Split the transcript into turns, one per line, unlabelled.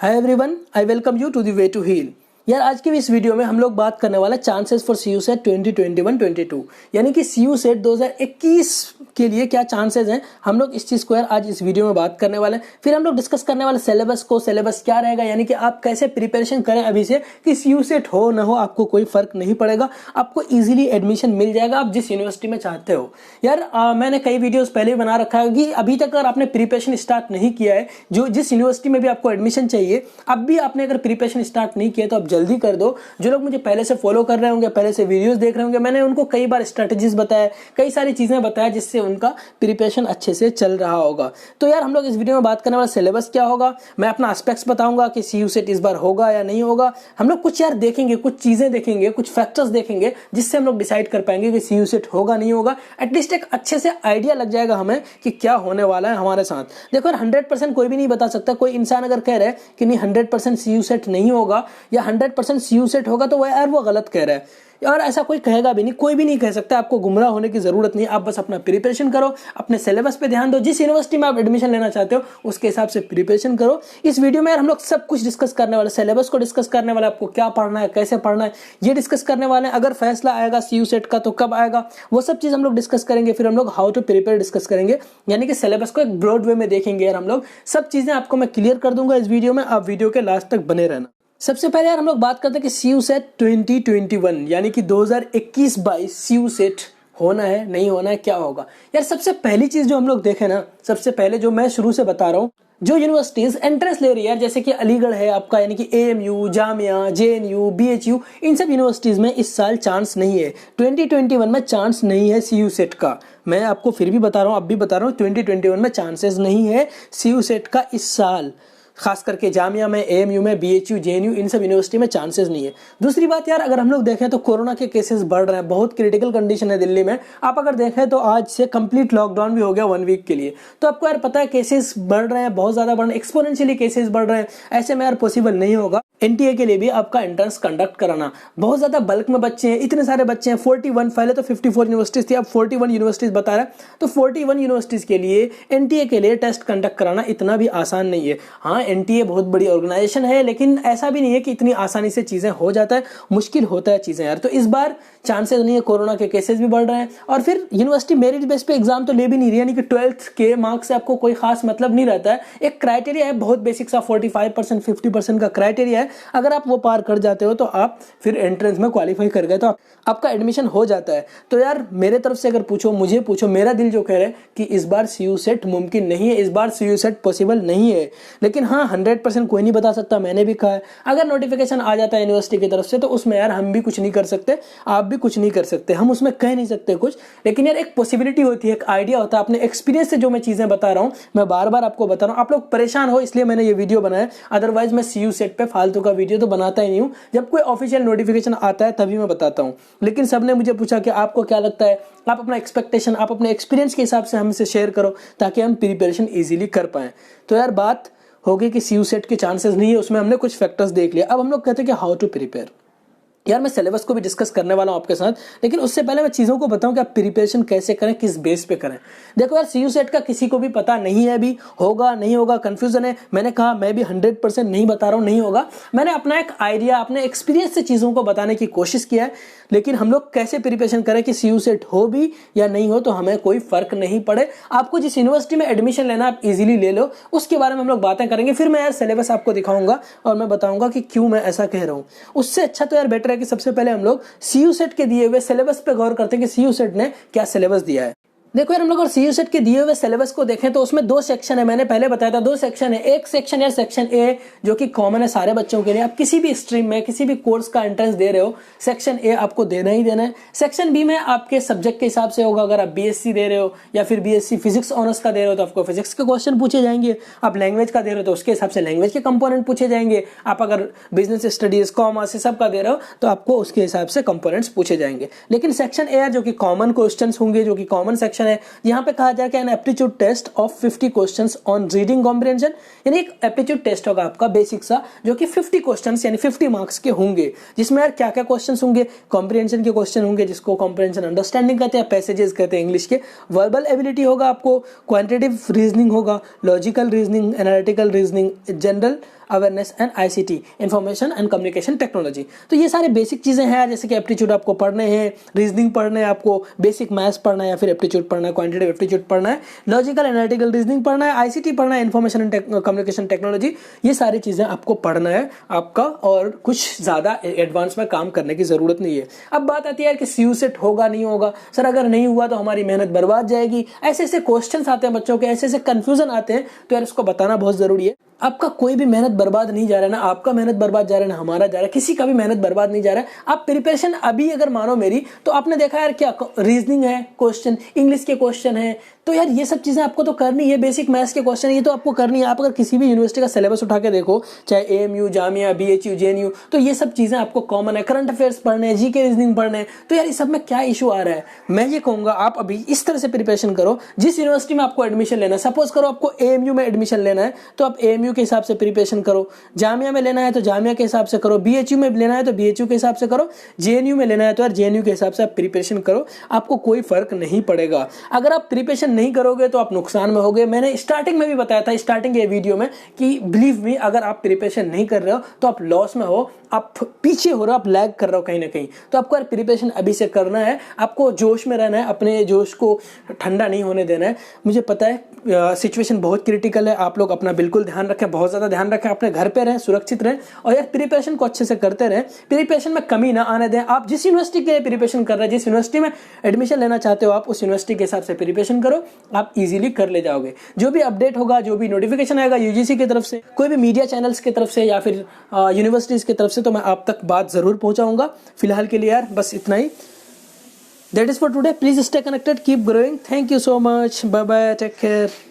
Hi everyone, I welcome you to the way to heal. यार आज की इस वीडियो में हम लोग बात करने वाला चांसेस फॉर सीयू सेट 2021-22 यानी कि सीयू सेट 2021 के लिए क्या चांसेस हैं। हम लोग इस चीज को यार आज इस वीडियो में बात करने वाले हैं। फिर हम लोग डिस्कस करने वाले सिलेबस क्या रहेगा, यानी कि आप कैसे प्रिपरेशन करें अभी से कि सीयू सेट हो ना हो आपको कोई फर्क नहीं पड़ेगा, आपको इजीली एडमिशन मिल जाएगा आप जिस यूनिवर्सिटी में चाहते हो। यार मैंने कई वीडियोस पहले भी बना रखा है कि अभी तक अगर आपने प्रिपरेशन स्टार्ट नहीं किया है, जो जिस यूनिवर्सिटी में भी आपको एडमिशन चाहिए, अब भी आपने अगर प्रिपरेशन स्टार्ट नहीं किया तो आप जल्दी कर दो। जो लोग मुझे पहले से फॉलो कर रहे होंगे, पहले से वीडियोस देख रहे होंगे, मैंने उनको कई बार स्ट्रेटजीज बताया, कई सारी चीजें बताया जिससे उनका प्रिपरेशन अच्छे से चल रहा होगा। तो यार हम लोग इस वीडियो में बात करने वाला सिलेबस क्या होगा, मैं अपना एस्पेक्ट्स बताऊंगा कि सीयू सेट इस बार होगा या नहीं होगा। हम लोग कुछ यार देखेंगे, कुछ चीजें देखेंगे, कुछ फैक्टर्स देखेंगे जिससे हम लोग डिसाइड कर पाएंगे कि सीयू सेट होगा नहीं होगा। एटलीस्ट एक अच्छे से आइडिया लग जाएगा हमें कि क्या होने वाला है हमारे साथ। देखो यार 100% कोई भी नहीं बता सकता। कोई इंसान अगर कह रहा है कि नहीं 100% सीयू सेट नहीं होगा या 100% सीयू सेट होगा तो यार वो गलत कह रहा है। और ऐसा कोई कहेगा भी नहीं, कोई भी नहीं कह सकता। आपको गुमराह होने की जरूरत नहीं। आप बस अपना प्रिपरेशन करो, अपने सिलेबस पे ध्यान दो, जिस यूनिवर्सिटी में आप एडमिशन लेना चाहते हो उसके हिसाब से प्रिपरेशन करो। इस वीडियो में यार हम लोग सब कुछ डिस्कस करने वाले, सिलेबस को डिस्कस करने वाले, आपको क्या पढ़ना है, कैसे पढ़ना है, ये डिस्कस करने वाले हैं। अगर फैसला आएगा सीयू सेट का तो कब आएगा, वो सब चीज हम लोग डिस्कस करेंगे। फिर हम लोग हाउ टू प्रिपेयर डिस्कस करेंगे, यानी कि सिलेबस को एक ब्रॉड वे में देखेंगे। यार हम लोग सब चीजें आपको मैं क्लियर कर दूंगा इस वीडियो में, आप वीडियो के लास्ट तक बने रहना। सबसे पहले यार हम लोग बात करते हैं कि सीयू सेट 2021 यानी कि 2021-22 सीयू सेट होना है नहीं होना है, क्या होगा। यार सबसे पहली चीज जो हम लोग देखें ना, सबसे पहले जो मैं शुरू से बता रहा हूँ, जो यूनिवर्सिटीज एंट्रेंस ले रही है जैसे कि अलीगढ़ है आपका, यानी कि एएमयू, जामिया, जेएनयू, बीएचयू, इन सब यूनिवर्सिटीज में इस साल चांस नहीं है। 2021 में चांस नहीं है सीयू सेट का। मैं आपको फिर भी बता रहा हूँ, अब भी बता रहा हूँ, 2021 में चांसेस नहीं है सीयू सेट का इस साल। खास करके जामिया में, एएमयू में, बीएचयू, जेएनयू, इन सब यूनिवर्सिटी में चांसेस नहीं है। दूसरी बात यार, अगर हम लोग देखें तो कोरोना के केसेस बढ़ रहे हैं, बहुत क्रिटिकल कंडीशन है दिल्ली में। आप अगर देखें तो आज से कंप्लीट लॉकडाउन भी हो गया 1 वीक के लिए। तो आपको यार पता है केसेस बढ़ रहे हैं, बहुत ज्यादा बढ़ रहे हैं, एक्सपोनेंशियली केसेस बढ़ रहे हैं। ऐसे में यार पॉसिबल नहीं होगा एनटीए के लिए भी आपका एंट्रेंस कंडक्ट कराना। बहुत ज्यादा बल्क में बच्चे हैं, इतने सारे बच्चे हैं, 41, पहले तो 54 यूनिवर्सिटीज थी, अब 41 यूनिवर्सिटीज बता रहा है। तो 41 यूनिवर्सिटीज के लिए एनटीए के लिए टेस्ट कंडक्ट कराना इतना भी आसान नहीं है। हाँ, एनटीए बहुत बड़ी ऑर्गेनाइजेशन है, लेकिन ऐसा भी नहीं है कि इतनी आसानी से चीजें हो जाता है, मुश्किल होता है चीजें यार। तो इस बार चांसेस नहीं है, कोरोना के केसेस भी बढ़ रहे हैं। और फिर यूनिवर्सिटी मेरिट बेस पे एग्जाम तो ले भी नहीं रही, यानी कि 12th के मार्क्स से आपको कोई खास मतलब नहीं रहता है। एक क्राइटेरिया है बहुत बेसिक सा, 45%, 50% का क्राइटेरिया है। अगर आप वो पार कर जाते हो तो आप फिर एंट्रेंस में क्वालिफाई कर गए तो आपका एडमिशन हो जाता है। तो यार मेरे तरफ से अगर पूछो, मुझे पूछो, मेरा दिल जो कह रहा है कि इस बार सीयू सेट मुमकिन नहीं है, इस बार सीयू सेट पॉसिबल नहीं है। लेकिन हाँ, 100% कोई नहीं बता सकता, मैंने भी कहा है। अगर नोटिफिकेशन आ जाता है यूनिवर्सिटी की तरफ से तो उसमें यार हम भी कुछ नहीं कर सकते, आप भी कुछ नहीं कर सकते, हम उसमें कह नहीं सकते कुछ। लेकिन यार एक पॉसिबिलिटी होती है, एक आइडिया होता है। अपने एक्सपीरियंस से जो मैं चीजें बता रहा हूँ, मैं बार बार आपको बता रहा हूँ। आप लोग परेशान हो इसलिए मैंने ये वीडियो बनाया, अदरवाइज मैं सीयू सेट पे फालतू का वीडियो तो बनाता ही नहीं हूँ। जब कोई ऑफिशियल नोटिफिकेशन आता है तभी मैं बताता हूँ। लेकिन सबने मुझे पूछा कि आपको क्या लगता है, आप अपना एक्सपेक्टेशन, आप अपने एक्सपीरियंस के हिसाब से हमसे शेयर करो ताकि हम प्रिपरेशन इजीली कर पाए। तो यार बात हो गई कि सीयू सेट के चांसेस नहीं है, उसमें हमने कुछ फैक्टर्स देख लिया। अब हम लोग कहते हैं कि हाउ टू प्रिपेयर। यार मैं सिलेबस को भी डिस्कस करने वाला हूं आपके साथ, लेकिन उससे पहले मैं चीजों को बताऊं कि आप प्रिपरेशन कैसे करें, किस बेस पे करें। देखो यार सीयू सेट का किसी को भी पता नहीं है, अभी होगा नहीं होगा कंफ्यूजन है। मैंने कहा मैं भी 100% नहीं बता रहा हूं नहीं होगा, मैंने अपना एक आइडिया, अपने एक्सपीरियंस से चीजों को बताने की कोशिश किया है। लेकिन हम लोग कैसे प्रिपरेशन करें कि सीयू सेट हो भी या नहीं हो तो हमें कोई फर्क नहीं पड़े। आपको जिस यूनिवर्सिटी में एडमिशन लेना आप इजीली ले लो, उसके बारे में हम लोग बातें करेंगे। फिर मैं यार सिलेबस आपको दिखाऊंगा और मैं बताऊंगा कि क्यों मैं ऐसा कह रहा हूं। उससे अच्छा तो यार बेटर है कि सबसे पहले हम लोग सीयू सेट के दिए हुए सिलेबस पे गौर करते हैं कि सीयू सेट ने क्या सिलेबस दिया है। देखो यार हम लोग अगर सीयू सेट के दिए हुए सिलेबस को देखें तो उसमें 2 सेक्शन है, मैंने पहले बताया था 2 सेक्शन है। एक सेक्शन है सेक्शन ए, जो कि कॉमन है सारे बच्चों के लिए। आप किसी भी स्ट्रीम में, किसी भी कोर्स का एंट्रेंस दे रहे हो, सेक्शन ए आपको देना ही देना है। सेक्शन बी में आपके सब्जेक्ट के हिसाब से होगा। अगर आप बीएससी दे रहे हो या फिर बीएससी फिजिक्स ऑनर्स का दे रहे हो तो आपको फिजिक्स के क्वेश्चन पूछे जाएंगे। आप लैंग्वेज का दे रहे हो तो उसके हिसाब से लैंग्वेज के कंपोनेंट पूछे जाएंगे। आप अगर बिजनेस स्टडीज, कॉमर्स, सब का दे रहे हो तो आपको उसके हिसाब से कंपोनेंट्स पूछे जाएंगे। लेकिन सेक्शन ए जो कि कॉमन क्वेश्चन होंगे, जो कि कॉमन सेक्शन है, यहाँ पे कहा जाए कि an aptitude test of 50 questions on reading comprehension, यानी एक एप्टीट्यूड टेस्ट होगा आपका बेसिक सा, जो कि 50 क्वेश्चंस यानी 50 मार्क्स के होंगे। जिसमें यार क्या क्या क्वेश्चंस होंगे, कॉम्प्रिहेंशन के क्वेश्चन होंगे, जिसको कॉम्प्रिहेंशन अंडरस्टैंडिंग कहते हैं, पैसेजेस कहते हैं इंग्लिश के। वर्बल एबिलिटी होगा आपको, क्वांटिटेटिव रीजनिंग होगा, logical reasoning, analytical reasoning, general awareness and ICT, information and communication technology. तो ये सारे बेसिक चीज़ें हैं, जैसे कि एप्टीट्यूड आपको पढ़ने हैं, रीजनिंग पढ़ने हैं, आपको बेसिक मैथ्स पढ़ना है या फिर एप्टीट्यूड पढ़ना है, क्वांटिटेटिव एप्टीट्यूड पढ़ना है, लॉजिकल एनालिटिकल रीजनिंग पढ़ना है, ICT पढ़ना है, इंफॉर्मेशन एंड कम्युनिकेशन टेक्नोलॉजी, ये सारी चीज़ें आपको पढ़ना है आपका, और कुछ ज़्यादा एडवांस में काम करने की ज़रूरत नहीं है। अब बात आती है कि CU सेट होगा नहीं होगा, सर अगर नहीं हुआ तो हमारी मेहनत बर्बाद जाएगी, ऐसे ऐसे क्वेश्चंस आते हैं बच्चों के, ऐसे ऐसे कंफ्यूजन आते हैं, तो यार इसको बताना बहुत जरूरी है। आपका कोई भी मेहनत बर्बाद नहीं जा रहा है, ना आपका मेहनत बर्बाद जा रहा है, ना हमारा जा रहा है, किसी का भी मेहनत बर्बाद नहीं जा रहा है। आप प्रिपरेशन अभी अगर मानो मेरी, तो आपने देखा यार क्या रीजनिंग है क्वेश्चन, इंग्लिश के क्वेश्चन है, तो यार ये सब चीजें आपको तो करनी है, बेसिक मैथ्स के क्वेश्चन ये तो आपको करनी है। आप अगर किसी भी यूनिवर्सिटी का सिलेबस उठा के देखो, चाहे AMU, जामिया, BHU, JNU, तो ये सब चीजें आपको कॉमन है। करंट अफेयर्स पढ़ने, GK रीजनिंग पढ़ने, तो यार इस सब में क्या इशू आ रहा है? मैं ये कहूंगा आप अभी इस तरह से प्रिपरेशन करो, जिस यूनिवर्सिटी में आपको एडमिशन लेना है, सपोज करो आपको AMU में एडमिशन लेना है, तो आप AMU के हिसाब से प्रिपरेशन करो, जामिया में लेना है तो जामिया के हिसाब से करो, BHU में लेना है तो BHU के हिसाब से करो, JNU में लेना है तो यार JNU के हिसाब से आप प्रिपरेशन करो, आपको कोई फर्क नहीं पड़ेगा। अगर आप प्रिपरेशन नहीं करोगे तो आप नुकसान में होगे। मैंने स्टार्टिंग में भी बताया था, स्टार्टिंग के वीडियो में, कि बिलीव मी, अगर आप प्रिपरेशन नहीं कर रहे हो तो आप लॉस में हो, आप पीछे हो रहे हो, आप लैग कर रहे हो कहीं ना कहीं। तो आपको प्रिपरेशन अभी से करना है, आपको जोश में रहना है, अपने जोश को ठंडा नहीं होने देना है। मुझे पता है सिचुएशन बहुत क्रिटिकल है, आप लोग अपना बिल्कुल ध्यान रखें, बहुत ज़्यादा ध्यान रखें, अपने घर पे रहें, सुरक्षित रहें, और यार प्रिपरेशन को अच्छे से करते रहें, प्रिपरेशन में कमी ना आने दें। आप जिस यूनिवर्सिटी के लिए प्रिपरेशन कर रहे हैं, जिस यूनिवर्सिटी में एडमिशन लेना चाहते हो, आप उस यूनिवर्सिटी के हिसाब से प्रिपरेशन करो, आप इजीली कर ले जाओगे। जो भी अपडेट होगा, जो भी नोटिफिकेशन आएगा UGC की तरफ से, कोई भी मीडिया चैनल्स की तरफ से या फिर यूनिवर्सिटीज की तरफ से, तो मैं आप तक बात जरूर पहुंचाऊंगा। फिलहाल के लिए यार बस इतना ही। That is for today. Please stay connected, keep growing. Thank you so much. Bye bye. Take care.